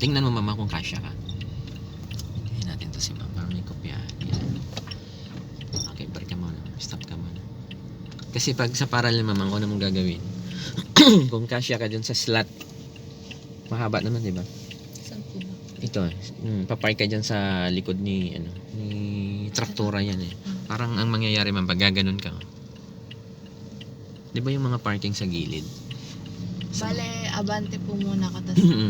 Tingnan mo mama kung kasya ka. Hindi natin to si mama. Parang may kopya. Yan. Okay, break ka muna. Stop ka muna. Kasi pag sa parallel mama, kung ano mong gagawin. Kung kasya ka dun sa slot, mahaba naman, di ba? Saan po ba? Ito, papark ka dyan sa likod ni traktora yan eh. Parang ang mangyayari man, pag gaganon ka. Di ba yung mga parking sa gilid? Bale, abante po muna ka.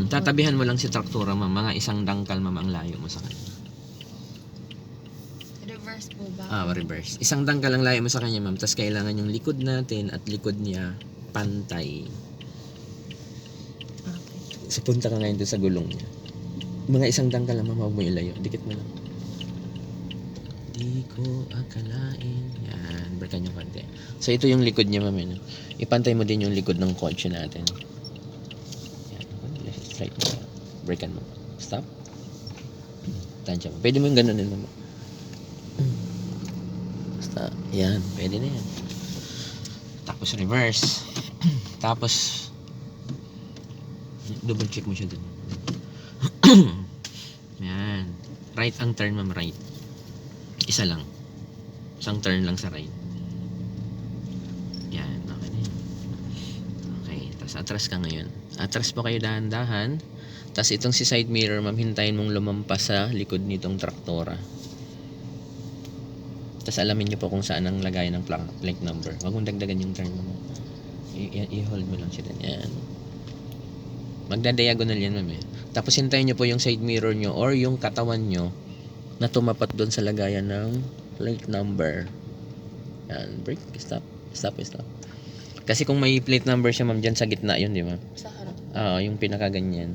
Tatabihan mo lang si traktora ma'am, mga isang dangkal ma'am ang layo mo sa kanya. Reverse po ba? Reverse. Isang dangkal ang layo mo sa kanya ma'am, tapos kailangan yung likod natin at likod niya pantay. Okay. So punta ka ngayon doon sa gulong niya. Mga isang dangkal lang ma'am, huwag mo ilayo. Dikit mo lang. Di ko akalain. Yan, breakan yung konti. So ito yung likod niya ma'am. Ano? Ipantay mo din yung likod ng kotse natin. Yan, straight mo. Breakan mo. Stop. Tansya mo. Pwede mo yung ganunin ma'am. Basta, yan. Pwede na yan. Tapos reverse. Tapos double check mo siya dun. Yan. Right ang turn ma'am, right. Isa lang. Isang turn lang sa right. Yan, okay na yan. Okay, tapos atras ka ngayon. Atras po kayo dahan-dahan. Tapos itong si side mirror ma'am, hintayin mong lumampas sa likod nitong traktora. Tapos alamin nyo po kung saan ang lagay ng plate number. Huwag mong dagdagan yung turn mo. I-hold mo lang siya din. Yan. Magda-diagonal yan ma'am eh. Tapos hintayin nyo po yung side mirror nyo or yung katawan nyo na tumapat doon sa lagayan ng plate number. Yan. Break. Stop. Stop. Kasi kung may plate number siya ma'am, dyan sa gitna yun, di ba? Sa harap. Yung pinakaganyan.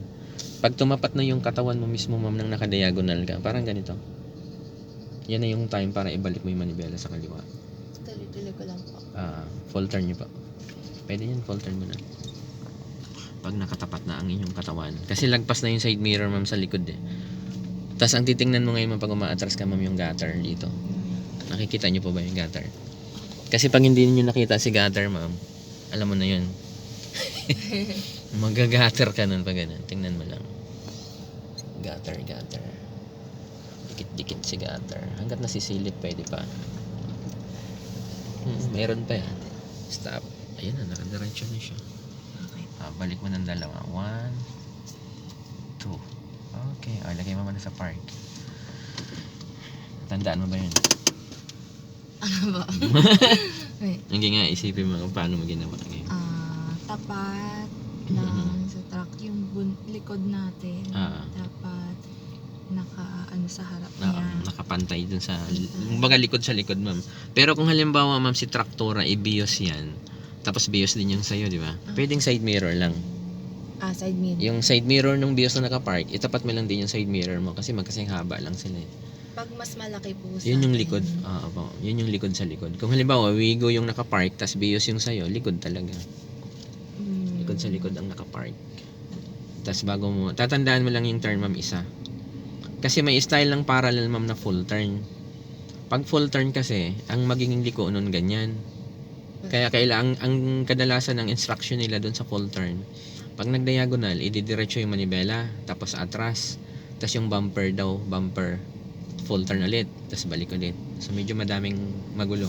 Pag tumapat na yung katawan mo mismo ma'am nang nakadiagonal ka, parang ganito. Yan na yung time para ibalik mo yung manibela sa kaliwa. Tuloy-tuloy ko lang po. Full turn nyo pa. Pwede yan, full turn mo na. Pag nakatapat na ang inyong katawan. Kasi lagpas na yung side mirror ma'am sa likod eh. Tapos ang titingnan mo ngayon pag umaatras ka ma'am yung gutter dito. Nakikita nyo po ba yung gutter? Kasi pag hindi niyo nakita si gutter ma'am, alam mo na yun. Mag-gutter ka nun pag ganun. Tingnan mo lang. Gutter. Dikit-dikit si gutter. Hanggat nasisilip pwede pa. Meron pa yan. Stop. Ayun na, nakadiretso na siya. Okay. Balik mo ng dalawa. 1, 2. Okay. Lagay mo muna sa park. Tandaan mo ba yun? Ano ba? Wait. Hindi nga, isipin mo kung paano mo ginawa. Tapat lang sa truck. Yung likod natin. Dapat sa harap niya. Nakapantay dun sa baga likod sa likod ma'am. Pero kung halimbawa ma'am si traktora i-bios yan, tapos bios din yung sayo, di ba? Pwedeng side mirror lang. Side mirror. Yung side mirror ng bios na nakapark, itapat mo lang din yung side mirror mo kasi magkasing haba lang sila eh. Pag mas malaki po sa yun yung likod. Yun yung likod sa likod. Kung halimbawa Wigo yung nakapark tapos bios yung sayo, likod talaga. Likod sa likod ang nakapark. Tapos bago mo, tatandaan mo lang yung turn ma'am isa. Kasi may style ng parallel ma'am na full turn. Pag full turn kasi, ang magiging liko nun ganyan. Kaya kailangan ang kadalasan ng instruction nila doon sa full turn. Pag nagdiagonal, ididiretso yung manibela, tapos atras, tapos yung bumper full turn ulit, tapos balik ulit. So medyo madaming magulo,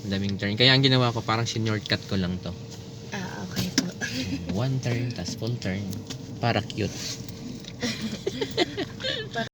madaming turn. Kaya ang ginawa ko, parang shortcut ko lang to. Okay po. One turn, tapos full turn, para cute.